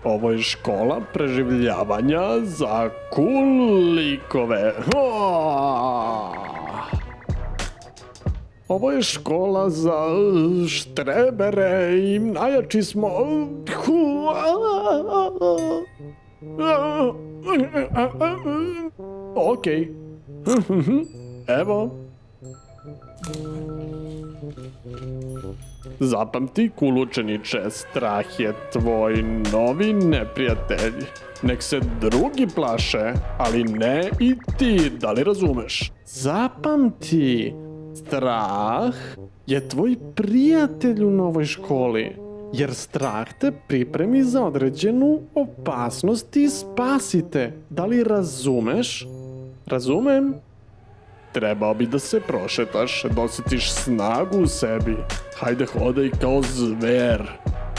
Ovo je škola preživljavanja za cool likove. Ovo je škola za štrebere i najjači smo. Okej. Evo. Zapamti, cool učeniče, strah je tvoj novi neprijatelj. Nek se drugi plaše, ali ne i ti, da li razumeš? Zapamti, strah je tvoj prijatelj u novoj školi, jer strah te pripremi za određenu opasnost i spasite. Da li razumeš? Razumem? Trebao bi da se prošetaš, da osjetiš snagu u sebi. Hajde, hodaj kao zver.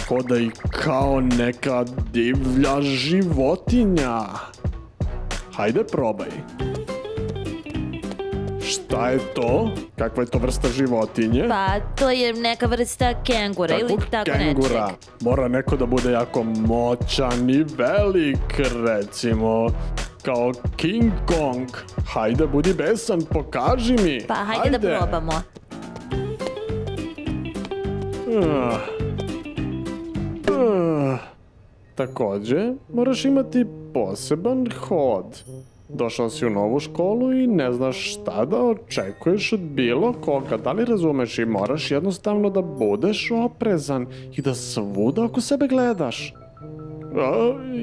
Hodaj kao neka divlja životinja. Hajde, probaj. Šta je to? Kakva je to vrsta životinje? Pa, to je neka vrsta kengura ili tako kengura? nečeg. Mora neko da bude jako moćan i velik, recimo, kao King Kong. Hajde, budi besan, pokaži mi. Pa, hajde da probamo. Takođe, moraš imati poseban hod. Došao si u novu školu i ne znaš šta da očekuješ od bilo koga. Da li razumeš? I moraš jednostavno da budeš oprezan i da svuda oko sebe gledaš.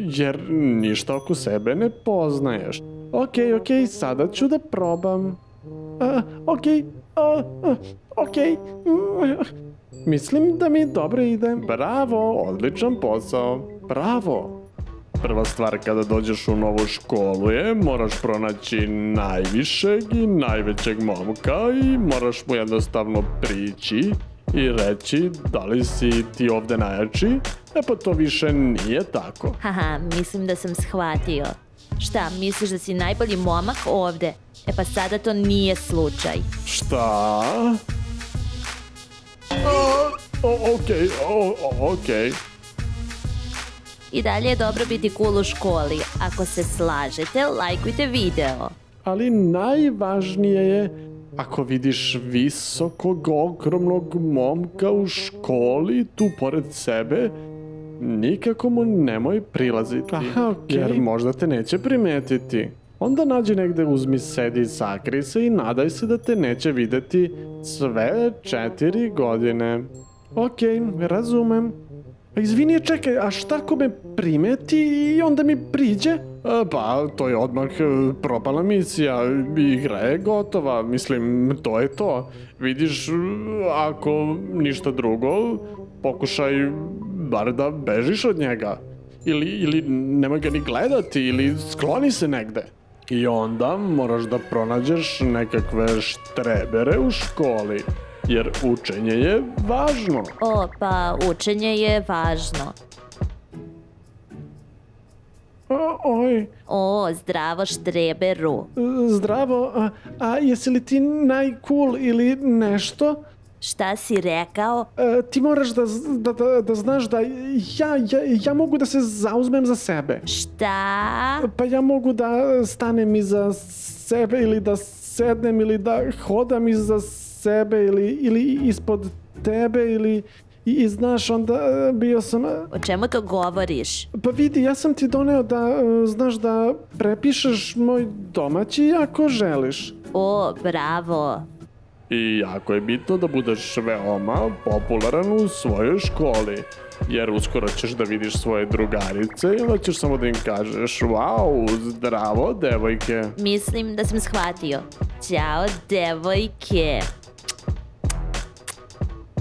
Jer ništa oko sebe ne poznaješ. Okej, sada ću da probam. Okej. Mislim da mi dobro ide. Bravo, odličan posao. Bravo. Prva stvar kada dođeš u novu školu je moraš pronaći najvišeg i najvećeg momka i moraš mu jednostavno prići i reći da li si ti ovde najjači. Pa to više nije tako. Haha, mislim da sam shvatio. Šta, misliš da si najbolji momak ovde? Pa sada to nije slučaj. Šta? Okej. I dalje je dobro biti cool u školi. Ako se slažete, lajkujte video. Ali najvažnije je, ako vidiš visokog, ogromnog momka u školi tu pored sebe, nikako mu nemoj prilaziti. Jer možda te neće primetiti. Onda nađi negde, uzmi, sedi, sakri se i nadaj se da te neće videti sve 4 godine. Okej, razumem. Izvini, čekaj, a šta ako me primeti i onda mi priđe? Pa, to je odmah propala misija, igra je gotova, mislim, to je to. Vidiš, ako ništa drugo, pokušaj bar da bežiš od njega. Ili nemoj ga ni gledati, ili skloni se negde. I onda moraš da pronađeš nekakve štrebere u školi. Jer učenje je važno. Pa učenje je važno. Zdravo štreberu. Zdravo, a jesi li ti najcool ili nešto? Šta si rekao? Ti moraš da znaš da ja mogu da se zauzmem za sebe. Šta? Pa ja mogu da stanem iza sebe ili da sednem ili da hodam iza sebe ili ispod tebe ili i znaš, onda bio sam... O čemu to govoriš? Pa vidi, ja sam ti doneo da, znaš, da prepišeš moj domaći ako želiš. Bravo. I jako je bitno da budeš veoma popularan u svojoj školi. Jer uskoro ćeš da vidiš svoje drugarice i onda ćeš samo da im kažeš wow, zdravo, devojke. Mislim da sam shvatio. Ćao, devojke.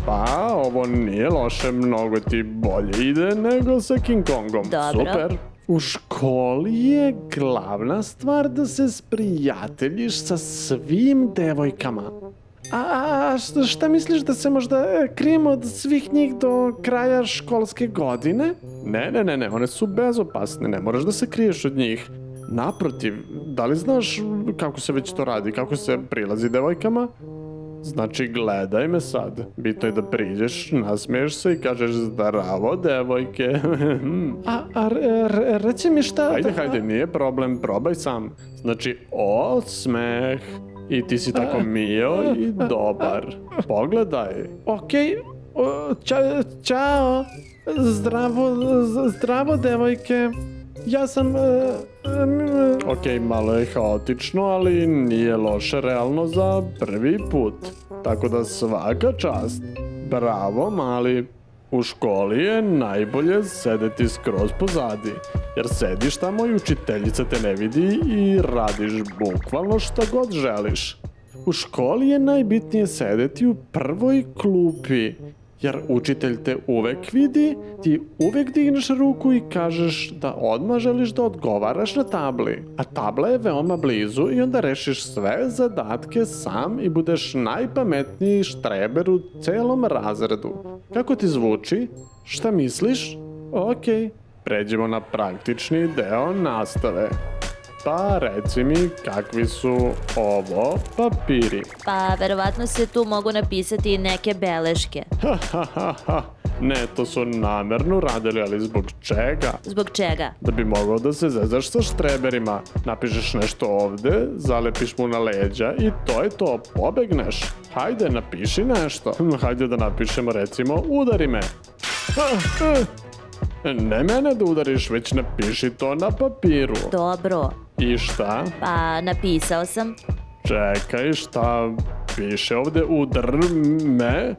Pa, ovo nije loše, mnogo ti bolje ide nego sa King Kongom. Dobro. Super. U školi je glavna stvar da se sprijateljiš sa svim devojkama. A šta misliš da se možda krijem od svih njih do kraja školske godine? Ne, one su bezopasne, ne moraš da se kriješ od njih. Naprotiv, da li znaš kako se već to radi, kako se prilazi devojkama? Znači, gledaj me sad. Bitno je da priđeš, nasmiješ se i kažeš zdravo, devojke. Reci mi šta... Hajde, nije problem, probaj sam. Znači, osmeh. I ti si tako mio i dobar. Pogledaj. Okej, Ćao. Zdravo, devojke. Ja sam... Ok, malo je haotično, ali nije loše realno za prvi put. Tako da svaka čast. Bravo, mali. U školi je najbolje sedeti skroz pozadi, jer sediš tamo i učiteljica te ne vidi i radiš bukvalno šta god želiš. U školi je najbitnije sedeti u prvoj klupi, jer učitelj te uvek vidi, ti uvek digneš ruku i kažeš da odmah želiš da odgovaraš na tabli. A tabla je veoma blizu i onda rešiš sve zadatke sam i budeš najpametniji štreber u celom razredu. Kako ti zvuči? Šta misliš? Okej. Pređemo na praktični deo nastave. Pa reci mi kakvi su ovo papiri. Pa verovatno se tu mogu napisati neke beleške. Ne, to su namerno radili, ali zbog čega? Zbog čega? Da bi mogao da se zezaš sa štreberima. Napišeš nešto ovde, zalepiš mu na leđa i to je to, pobegneš. Hajde, napiši nešto. Hajde da napišemo, recimo, udari me. Ne mene da udariš, već napiši to na papiru. Dobro. I šta? Pa napisao sam. Čekaj, šta piše ovde? Udar me?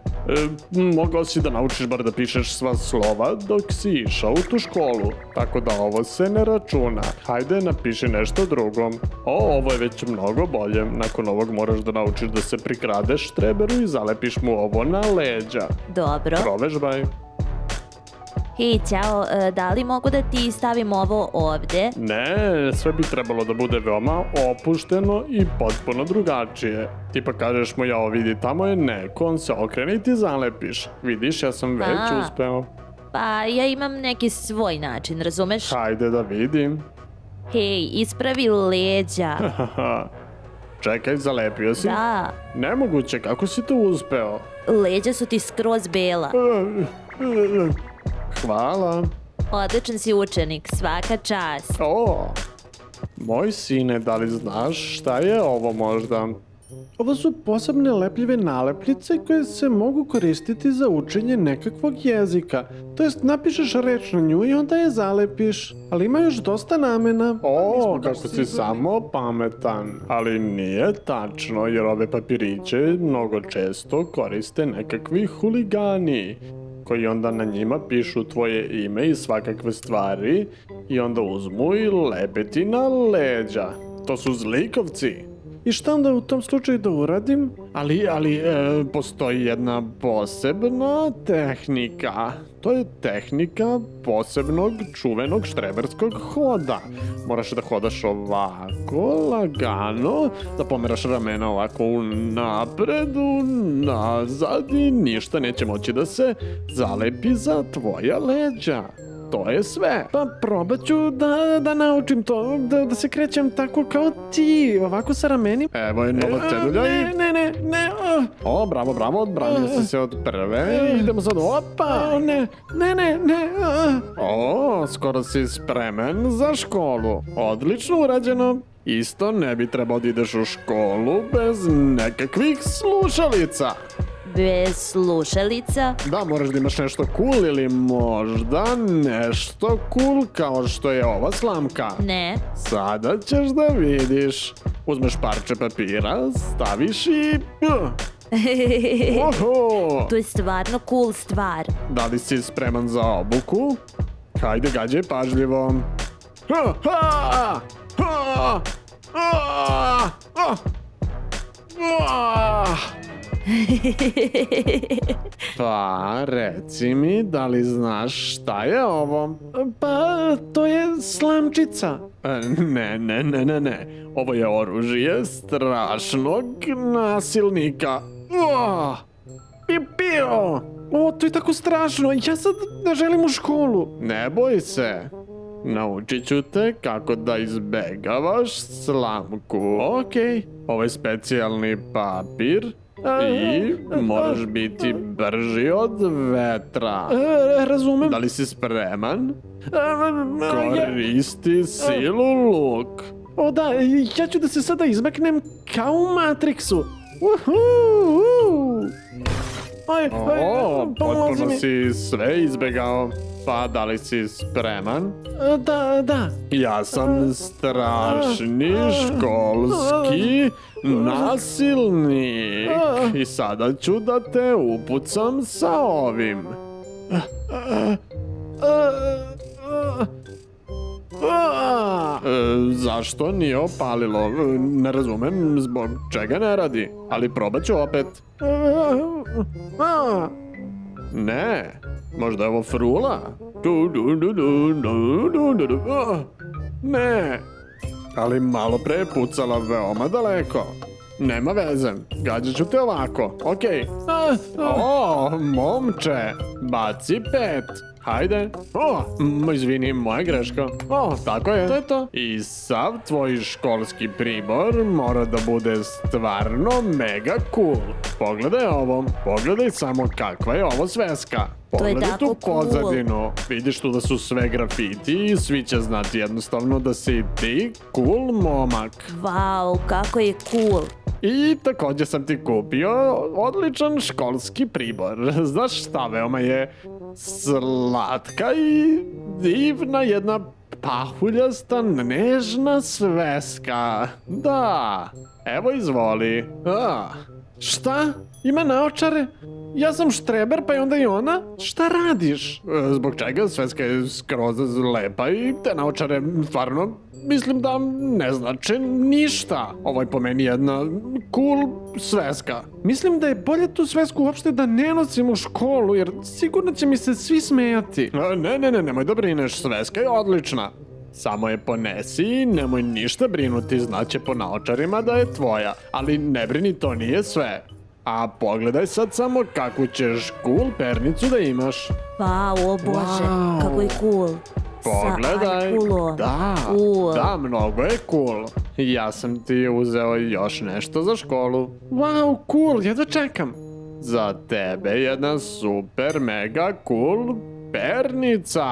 Mogao si da naučiš bar da pišeš sva slova dok si išao u tu školu. Tako da ovo se ne računa. Hajde, napiši nešto drugo. Ovo je već mnogo bolje. Nakon ovog moraš da naučiš da se prikradeš štreberu i zalepiš mu ovo na leđa. Dobro. Provežbaj. Hej, ćao, da li mogu da ti stavim ovo ovde? Ne, sve bi trebalo da bude veoma opušteno i potpuno drugačije. Ti pa kažeš mu, jao vidi, tamo je neko, on se okrene i ti zalepiš. Vidiš, ja sam već uspeo. Pa ja imam neki svoj način, razumeš? Hajde da vidim. Hej, ispravi leđa. Čekaj, zalepio si? Da, Nemoguće, kako si to uspeo? leđa su ti skroz bela. Hvala. Odličan si učenik, svaka čast. Moj sine, da li znaš šta je ovo možda? Ovo su posebne lepljive nalepnice koje se mogu koristiti za učenje nekakvog jezika. To jest, napišeš reč na nju i onda je zalepiš. Ali ima još dosta namena. Kako si samo pametan. Ali nije tačno, jer ove papiriće mnogo često koriste nekakvi huligani, koji onda na njima pišu tvoje ime i svakakve stvari i onda uzmu i lepe ti na leđa. To su zlikovci. I šta onda u tom slučaju da uradim? Ali postoji jedna posebna tehnika. To je tehnika posebnog čuvenog štreberskog hoda. Moraš da hodaš ovako, lagano, da pomeraš ramena ovako unapred, nazad i ništa neće moći da se zalepi za tvoja leđa. To je sve. Pa probat ću da naučim to, da se krećem tako kao ti, ovako sa ramenima. Evo je nova cedulja i... Ne. Bravo, odbranio si se od prve. Idemo sad, opa! Ne. Skoro si spreman za školu. Odlično urađeno. Isto ne bi trebao da ideš u školu bez nekakvih slušalica. Bez slušalica? Da, moraš da imaš nešto cool ili možda nešto cool kao što je ova slamka. Ne. Sada ćeš da vidiš. Uzmeš parče papira, staviš i... Oho! To je stvarno cool stvar. Da li si spreman za obuku? Hajde, gađaj pažljivo. Pa, reci mi, da li znaš šta je ovo? Pa, to je slamčica. Ne. Ovo je oružje strašnog nasilnika. Pipio! To je tako strašno, ja sad ne želim u školu. Ne boj se. Naučit ću te kako da izbegavaš slamku. Okej. Ovo je specijalni papir I moraš biti brži od vetra. Razumem. Da li si spreman? Koristi silu luk. O da, ja ću da se sada izmaknem kao u Matrixu. Uhu! Aj, pomozi Potpuno mi. si sve izbegao. Pa da li si spreman? Da. Ja sam strašni školski nasilnik i sada ću da te upucam sa ovim. Zašto nije opalilo? Ne razumem zbog čega ne radi, ali probat ću opet. Ne, možda je ovo frula? Ne, ali malo pre je pucala veoma daleko. Nema veze, gađat ću te ovako, okej. O, momče, baci 5. Hajde. Izvini, moja greška. Tako je. To je to. I sav tvoj školski pribor mora da bude stvarno mega cool. Pogledaj ovo. Pogledaj samo kakva je ovo sveska. To je Pogledaj tako tu pozadinu. Vidiš tu da su sve grafiti i svi će znati jednostavno da si ti cool momak. Wow, kako je cool. I također sam ti kupio odličan školski pribor. Znaš šta, veoma je slatka i divna jedna pahuljasta nežna sveska. Da, evo izvoli. Šta? Ima naočare? Ja sam štreber, pa je onda i ona? Šta radiš? Zbog čega sveska je skroz lepa i te naočare stvarno mislim da ne znači ništa. Ovo je po meni jedna cool sveska. Mislim da je bolje tu svesku uopšte da ne nosim u školu, jer sigurno će mi se svi smejati. Nemoj da brineš, sveska je odlična. Samo je ponesi i nemoj ništa brinuti, znaće po naočarima da je tvoja. Ali ne brini, to nije sve. A pogledaj sad samo kakvu ćeš cool pernicu da imaš. Wow, o bože, Wow. kako je cool. Pogledaj. Sa Ajkulom. Cool. Da, mnogo je cool. Ja sam ti uzeo još nešto za školu. Wow, cool, jedva čekam. Za tebe jedna super mega cool pernica.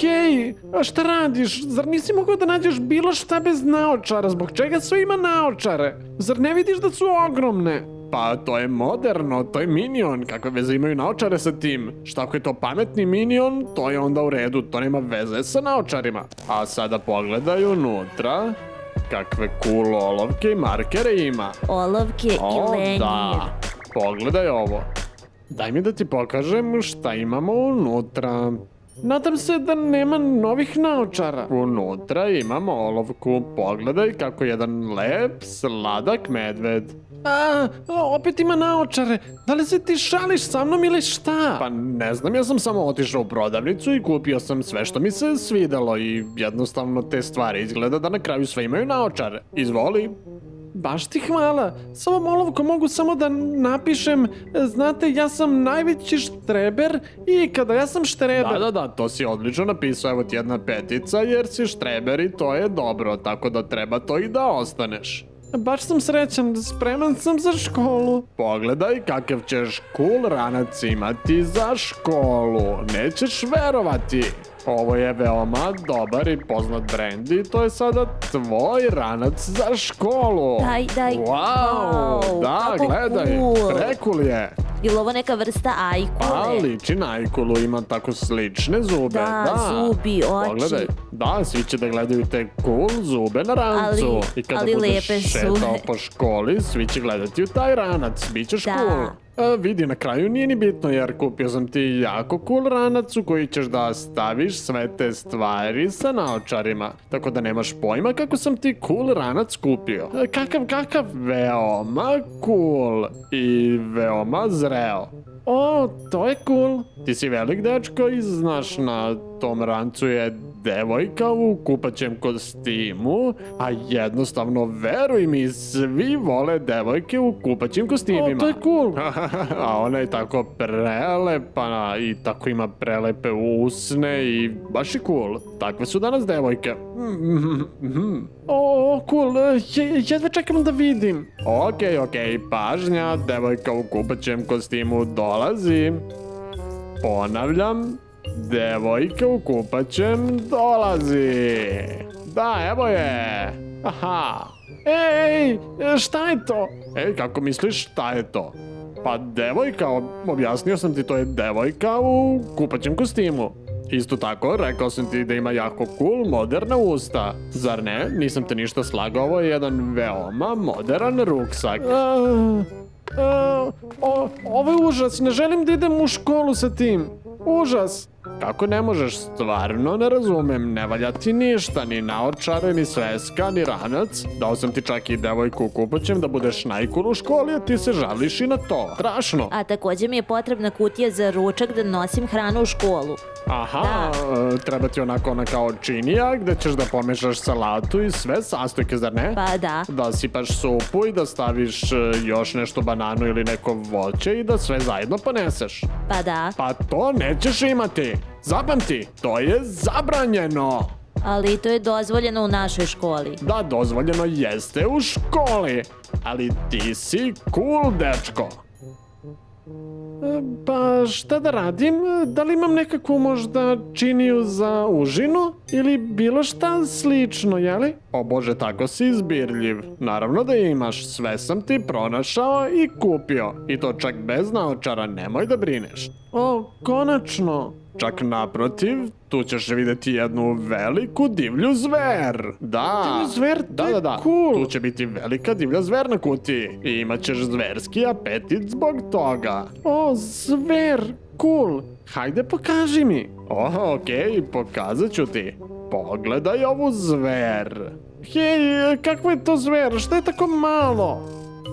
Hej, a šta radiš? Zar nisi mogao da nađeš bilo šta bez naočara? Zbog čega sve ima naočare? Zar ne vidiš da su ogromne? Pa to je moderno, to je Minion, kakve veze imaju naočare sa tim? Šta ako je to pametni Minion, to je onda u redu, to nema veze sa naočarima. A sada pogledaj unutra, kakve cool olovke i markere ima. Olovke i lenjir. Da, pogledaj ovo. Daj mi da ti pokažem šta imamo unutra. Nadam se da nema novih naočara. Unutra imamo olovku, pogledaj kako jedan lep, sladak medved. Opet ima naočare. Da li se ti šališ sa mnom ili šta? Pa ne znam, ja sam samo otišao u prodavnicu i kupio sam sve što mi se svidelo i jednostavno te stvari izgleda da na kraju sve imaju naočare. Izvoli. Baš ti hvala. S ovom olovkom mogu samo da napišem, znate, ja sam najveći štreber i kada ja sam štreber. Da, to si odlično napisao, evo ti jedna 5 jer si štreber i to je dobro, tako da treba to i da ostaneš. Baš sam srećan, spreman sam za školu. Pogledaj kakav ćeš cool ranac imati za školu, nećeš verovati. Ovo je veoma dobar i poznat brend i to je sada tvoj ranac za školu. Daj. Wow, da, kako gledaj, cool. prekul je. Ili ovo neka vrsta Pa ajkule? liči na ajkulu, ima tako slične zube. Da, zubi, oči. Pogledaj, da, svi će da gledaju te cool zube na rancu. I kada ali budeš lepe su. šetao po školi, svi će gledati u taj ranac, bit ćeš Da. cool. Vidi, na kraju nije ni bitno jer kupio sam ti jako cool ranac u koji ćeš da staviš sve te stvari sa naočarima. Tako da nemaš pojma kako sam ti cool ranac kupio. Kakav? Veoma cool i veoma zreo. O, to je cool. Ti si velik dečko i znaš na tom rancu je devojka u kupaćem kostimu, a jednostavno, veruj mi, svi vole devojke u kupaćim kostimima. O, to je cool. A ona je tako prelepa i tako ima prelepe usne i baš je cool. Takve su danas devojke. O, cool, jedva čekam da vidim. Okej, pažnja, devojka u kupaćem kostimu dolazi. Ponavljam, devojka u kupaćem dolazi. Da, evo je. Aha. Ej, šta je to? Ej, kako misliš šta je to? Pa devojka, objasnio sam ti, to je devojka u kupaćem kostimu. Isto tako, rekao sam ti da ima jako cool, moderna usta. Zar ne? Nisam te ništa slagao, ovo je jedan veoma modern ruksak. Ovo je užas, ne želim da idem u školu sa tim. Užas. Kako ne možeš, stvarno ne razumem, ne valja ti ništa, ni naočare, ni sveska, ni ranac. Dao sam ti čak i devojku u kupaćem da budeš najcool u školi, a ti se žališ i na to. Strašno. A također mi je potrebna kutija za ručak da nosim hranu u školu. Aha, treba ti onako ona kao činija gde ćeš da pomešaš salatu i sve sastojke, zar ne? Pa da. Da sipaš supu i da staviš još nešto, bananu ili neko voće i da sve zajedno poneseš. Pa da. Pa to nećeš imati. Zapamti, to je zabranjeno. Ali to je dozvoljeno u našoj školi. Da, dozvoljeno jeste u školi, ali ti si cool, dečko. Pa šta da radim? Da li imam nekakvu možda činiju za užinu? Ili bilo šta slično, jeli? O Bože, tako si izbirljiv. Naravno da imaš, sve sam ti pronašao i kupio. I to čak bez naočara, nemoj da brineš. O, konačno. Čak naprotiv, tu ćeš vidjeti jednu veliku divlju zver. Da. Divlju zver? To je cool. Tu će biti velika divlja zver na kutiji. I imat ćeš zverski apetit zbog toga. O, zver, cool. Hajde pokaži mi. Okej, pokazat ću ti. Pogledaj ovu zver. Hej, kakva je to zver? Šta je tako malo?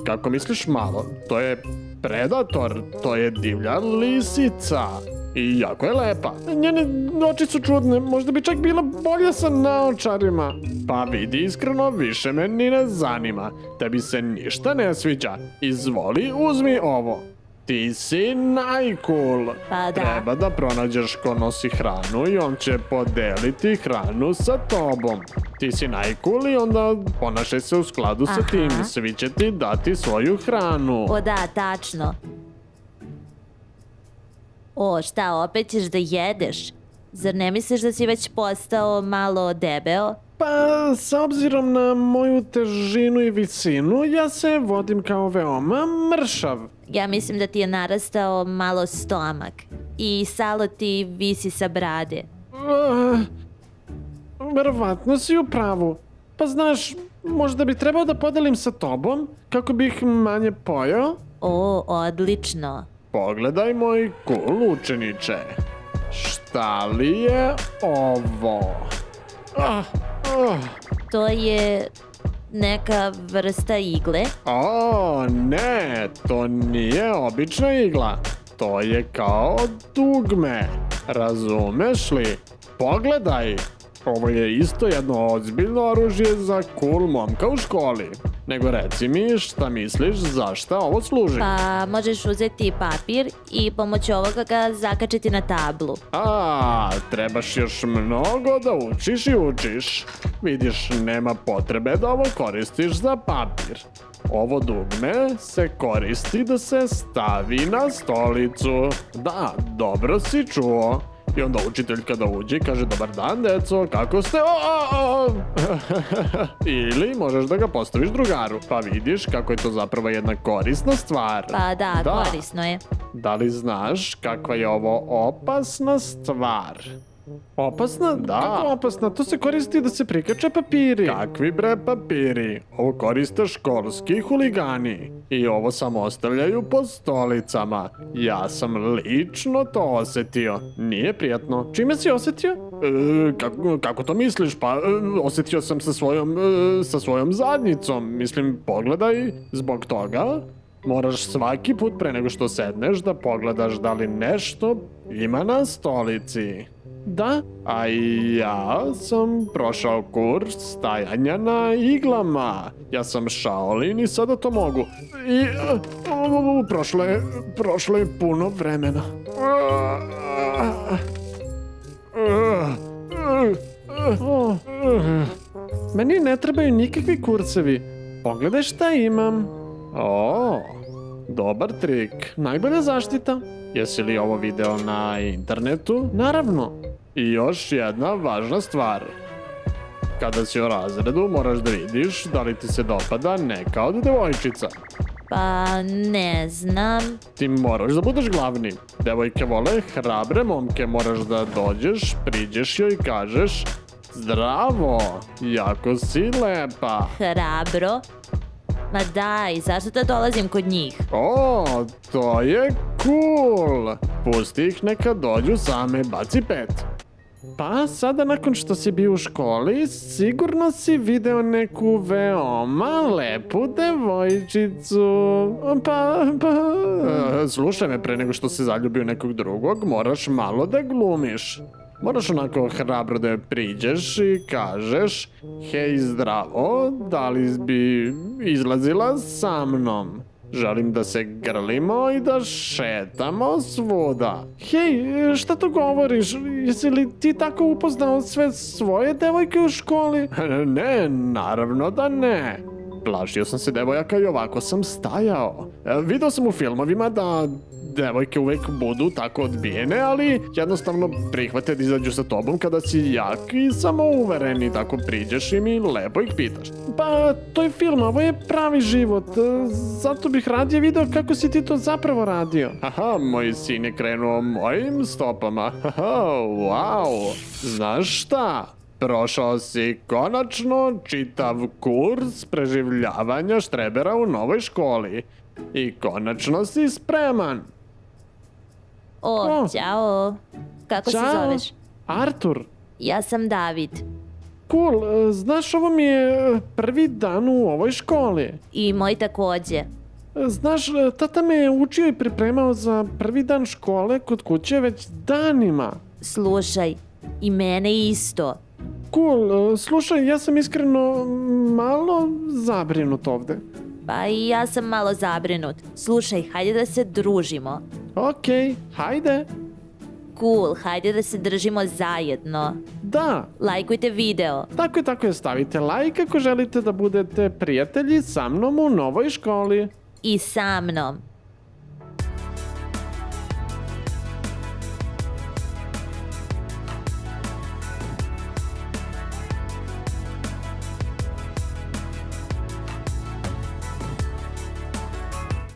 Kako misliš malo? To je predator, to je divlja lisica. I jako je lepa. Njene oči su čudne, možda bi čak bila bolja sa naočarima. Pa vidi, iskreno, više me ni ne zanima. Tebi se ništa ne sviđa. Izvoli, uzmi ovo. Ti si najcool. Pa da. Treba da pronađeš ko nosi hranu i on će podeliti hranu sa tobom. Ti si najcool i onda ponašaj se u skladu sa tim. Svi će ti dati svoju hranu. O da, tačno. O, šta, opet ćeš da jedeš? Zar ne misliš da si već postao malo debeo? Pa, s obzirom na moju težinu i visinu, ja se vodim kao veoma mršav. Ja mislim da ti je narastao malo stomak. I salo ti visi sa brade. Verovatno si u pravu. Pa znaš, možda bi trebao da podelim sa tobom, kako bih manje pojeo? O, odlično. Pogledaj, moj cool učeniče. Šta li je ovo? To je neka vrsta igle. O, ne, to nije obična igla. To je kao dugme. Razumeš li? Pogledaj. Ovo je isto jedno ozbiljno oružje za cool momka u školi. Nego reci mi šta misliš za šta ovo služi? Pa možeš uzeti papir i pomoću ovoga ga zakačiti na tablu. Trebaš još mnogo da učiš i učiš. Vidiš, nema potrebe da ovo koristiš za papir. Ovo dugme se koristi da se stavi na stolicu. Da, dobro si čuo. I onda učitelj kada uđe kaže: dobar dan, deco, kako ste? Ili možeš da ga postaviš drugaru. Pa vidiš kako je to zapravo jedna korisna stvar. Pa da, korisno je. Da li znaš kakva je ovo opasna stvar? Opasna? Da. Kako opasna? To se koristi da se prikače papiri. Kakvi bre papiri? Ovo koriste školski huligani. I ovo samo ostavljaju po stolicama. Ja sam lično to osjetio. Nije prijatno. Čime si osjetio? Kako to misliš? Pa osjetio sam sa svojom zadnjicom. Mislim, pogledaj, zbog toga moraš svaki put pre nego što sedneš da pogledaš da li nešto ima na stolici. Da? A ja sam prošao kurs stajanja na iglama. Ja sam Shaolin i sada to mogu. I prošlo je puno vremena. O, meni ne trebaju nikakvi kursevi. Pogledaj šta imam. O, dobar trik. Najbolja zaštita. Jesi li ovo video na internetu? Naravno. I još jedna važna stvar. Kada si u razredu moraš da vidiš da li ti se dopada neka od devojčica. Pa ne znam. Ti moraš da budeš glavni. Devojke vole hrabre momke, moraš da dođeš, priđeš joj i kažeš zdravo, jako si lepa. Hrabro? Ma daj, zašto da dolazim kod njih? O, to je cool. Pusti ih neka dođu same, baci 5. Pa sada nakon što si bio u školi, sigurno si video neku veoma lepu devojčicu. Slušaj me, pre nego što se zaljubi u nekog drugog, moraš malo da glumiš. Moraš onako hrabro da joj priđeš i kažeš hej zdravo, da li bi izlazila sa mnom? Želim da se grlimo i da šetamo svuda. Hej, šta to govoriš? Jesi li ti tako upoznao sve svoje devojke u školi? Ne, naravno da ne. Plašio sam se devojaka i ovako sam stajao. Video sam u filmovima da devojke uvek budu tako odbijene, ali jednostavno prihvate da izađu sa tobom kada si jak i samouveren i tako priđeš im i lepo ih pitaš. Pa, to je film, ovo je pravi život. Zato bih radije video kako si ti to zapravo radio. Haha, moj sin je krenuo mojim stopama. Haha, wow. Znaš šta? Prošao si konačno čitav kurs preživljavanja štrebera u novoj školi. I konačno si spreman. O, ćao. Kako se Ćao. zoveš? Artur. Ja sam David. Cool, znaš, ovo mi je prvi dan u ovoj školi. I moj takođe. Znaš, tata me je učio i pripremao za prvi dan škole kod kuće već danima. Slušaj, i mene isto. Cool, slušaj, ja sam iskreno malo zabrinut ovde. Pa i ja sam malo zabrinut. Slušaj, hajde da se družimo. Okej, hajde. Cool, hajde da se držimo zajedno. Da, Lajkujte video. tako je, stavite like ako želite da budete prijatelji sa mnom u novoj školi. I sa mnom.